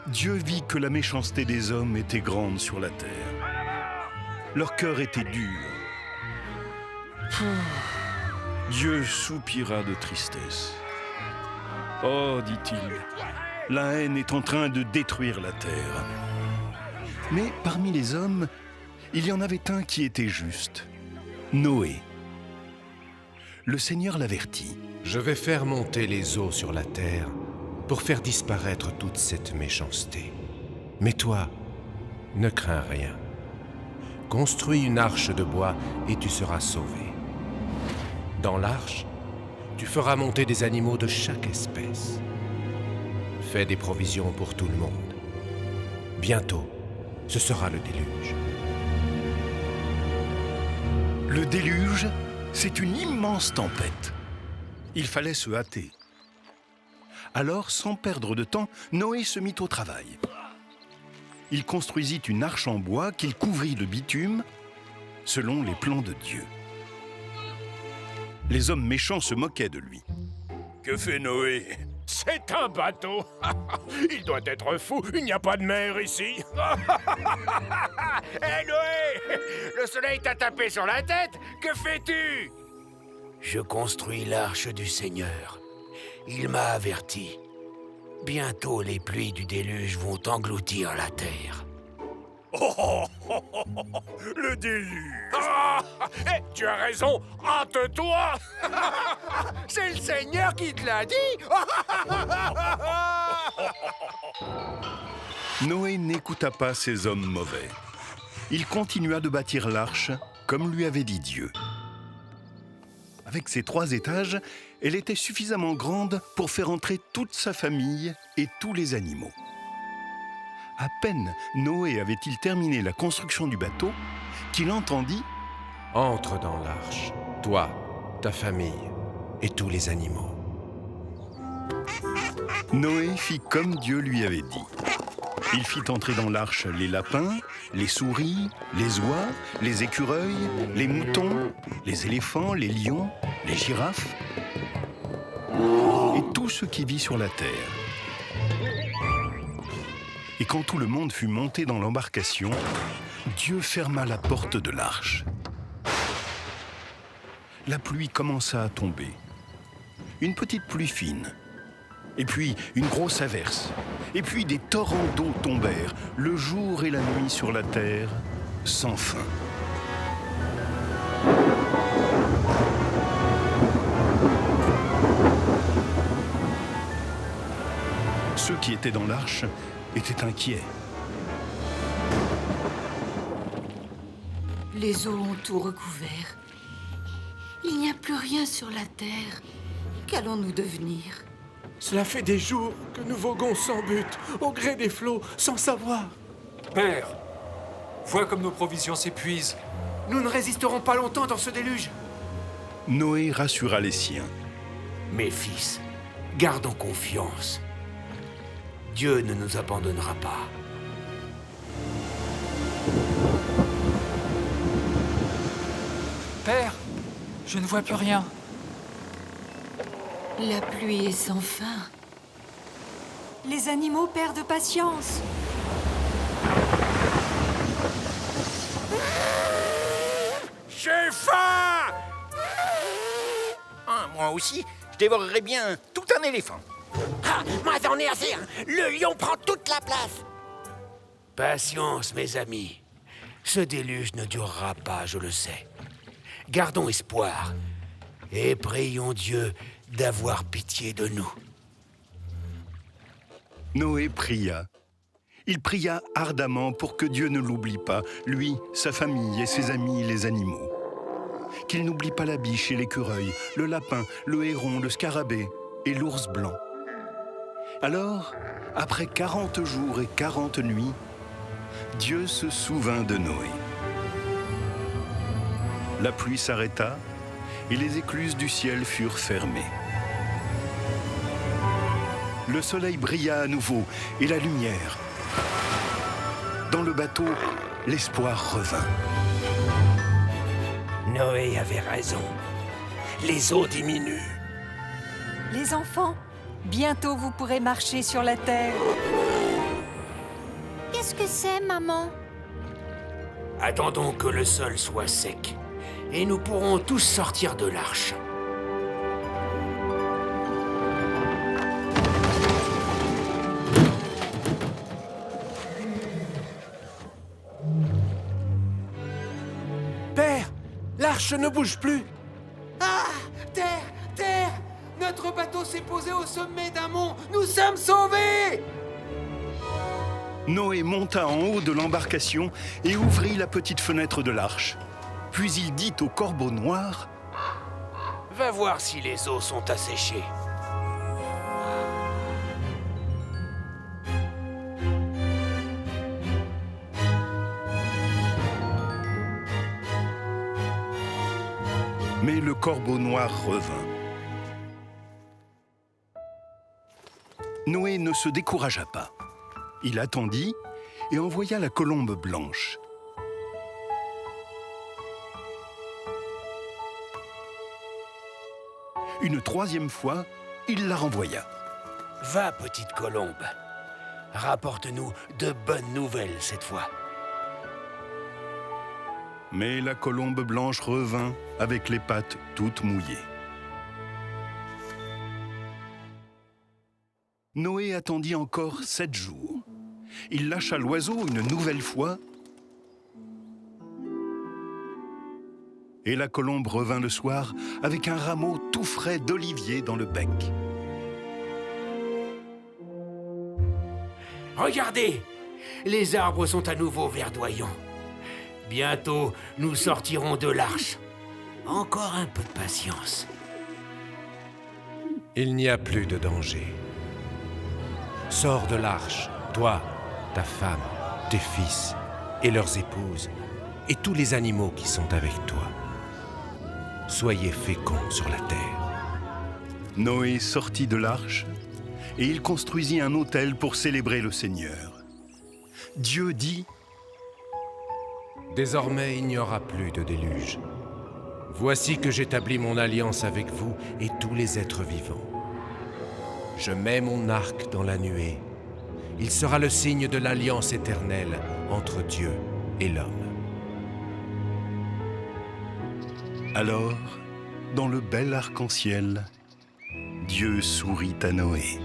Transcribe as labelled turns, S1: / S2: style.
S1: Dieu vit que la méchanceté des hommes était grande sur la terre. Leur cœur était dur. Dieu soupira de tristesse. « Oh, dit-il, la haine est en train de détruire la terre. » Mais parmi les hommes, il y en avait un qui était juste, Noé. Le Seigneur l'avertit.
S2: « Je vais faire monter les eaux sur la terre pour faire disparaître toute cette méchanceté. Mais toi, ne crains rien. Construis une arche de bois et tu seras sauvé. Dans l'arche, tu feras monter des animaux de chaque espèce. Fais des provisions pour tout le monde. Bientôt, ce sera le déluge. »
S1: Le déluge, c'est une immense tempête. Il fallait se hâter. Alors, sans perdre de temps, Noé se mit au travail. Il construisit une arche en bois qu'il couvrit de bitume, selon les plans de Dieu. Les hommes méchants se moquaient de lui. « Que fait Noé ? »
S3: « C'est un bateau. Il doit être fou, il n'y a pas de mer ici. »
S4: Hé Noé, le soleil t'a tapé sur la tête, que fais-tu ?
S5: Je construis l'arche du Seigneur. Il m'a averti. Bientôt les pluies du déluge vont engloutir la terre.
S3: Le déluge. Ah, tu as raison, hâte-toi.
S4: C'est le Seigneur qui te l'a dit.
S1: Noé n'écouta pas ces hommes mauvais. Il continua de bâtir l'arche comme lui avait dit Dieu. Avec ses 3 étages, elle était suffisamment grande pour faire entrer toute sa famille et tous les animaux. À peine Noé avait-il terminé la construction du bateau qu'il entendit
S2: « Entre dans l'arche, toi, ta famille et tous les animaux. »
S1: Noé fit comme Dieu lui avait dit. Il fit entrer dans l'arche les lapins, les souris, les oies, les écureuils, les moutons, les éléphants, les lions, les girafes et tout ce qui vit sur la terre. Et quand tout le monde fut monté dans l'embarcation, Dieu ferma la porte de l'arche. La pluie commença à tomber. Une petite pluie fine. Et puis une grosse averse. Et puis des torrents d'eau tombèrent, le jour et la nuit sur la terre, sans fin. Ceux qui étaient dans l'arche étaient inquiets.
S6: Les eaux ont tout recouvert. Il n'y a plus rien sur la terre. Qu'allons-nous devenir ?
S7: Cela fait des jours que nous voguons sans but, au gré des flots, sans savoir.
S8: Père, vois comme nos provisions s'épuisent.
S7: Nous ne résisterons pas longtemps dans ce déluge.
S1: Noé rassura les siens.
S5: Mes fils, gardons confiance. Dieu ne nous abandonnera pas.
S8: Père, je ne vois plus rien.
S6: La pluie est sans fin.
S9: Les animaux perdent patience.
S4: J'ai faim. Ah, moi aussi, je dévorerais bien tout un éléphant.
S5: Ah, moi j'en ai assez, hein. Le lion prend toute la place. Patience, mes amis. Ce déluge ne durera pas, je le sais. Gardons espoir et prions Dieu d'avoir pitié de nous.
S1: Noé pria. Il pria ardemment pour que Dieu ne l'oublie pas, lui, sa famille et ses amis, les animaux. Qu'il n'oublie pas la biche et l'écureuil, le lapin, le héron, le scarabée et l'ours blanc. Alors, après 40 jours et 40 nuits, Dieu se souvint de Noé. La pluie s'arrêta et les écluses du ciel furent fermées. Le soleil brilla à nouveau et la lumière. Dans le bateau, l'espoir revint.
S5: Noé avait raison. Les eaux diminuent.
S9: Les enfants, bientôt vous pourrez marcher sur la terre.
S10: Qu'est-ce que c'est, maman?
S5: Attendons que le sol soit sec, et nous pourrons tous sortir de l'arche.
S2: Père, l'arche ne bouge plus.
S7: Ah! Terre! Terre! Notre bateau s'est posé au sommet d'un mont. Nous sommes sauvés!
S1: Noé monta en haut de l'embarcation et ouvrit la petite fenêtre de l'arche. Puis il dit au corbeau noir:
S5: Va voir si les eaux sont asséchées.
S1: Mais le corbeau noir revint. Noé ne se découragea pas. Il attendit et envoya la colombe blanche. Une troisième fois, il la renvoya.
S5: Va, petite colombe. Rapporte-nous de bonnes nouvelles cette fois.
S1: Mais la colombe blanche revint avec les pattes toutes mouillées. Noé attendit encore 7 jours. Il lâcha l'oiseau une nouvelle fois et la colombe revint le soir avec un rameau tout frais d'olivier dans le bec.
S5: Regardez! Les arbres sont à nouveau verdoyants. Bientôt, nous sortirons de l'arche. Encore un peu de patience.
S2: Il n'y a plus de danger. Sors de l'arche, toi, ta femme, tes fils et leurs épouses, et tous les animaux qui sont avec toi. Soyez féconds sur la terre.
S1: Noé sortit de l'arche et il construisit un autel pour célébrer le Seigneur. Dieu dit:
S2: Désormais, il n'y aura plus de déluge. Voici que j'établis mon alliance avec vous et tous les êtres vivants. Je mets mon arc dans la nuée. Il sera le signe de l'alliance éternelle entre Dieu et l'homme.
S1: Alors, dans le bel arc-en-ciel, Dieu sourit à Noé.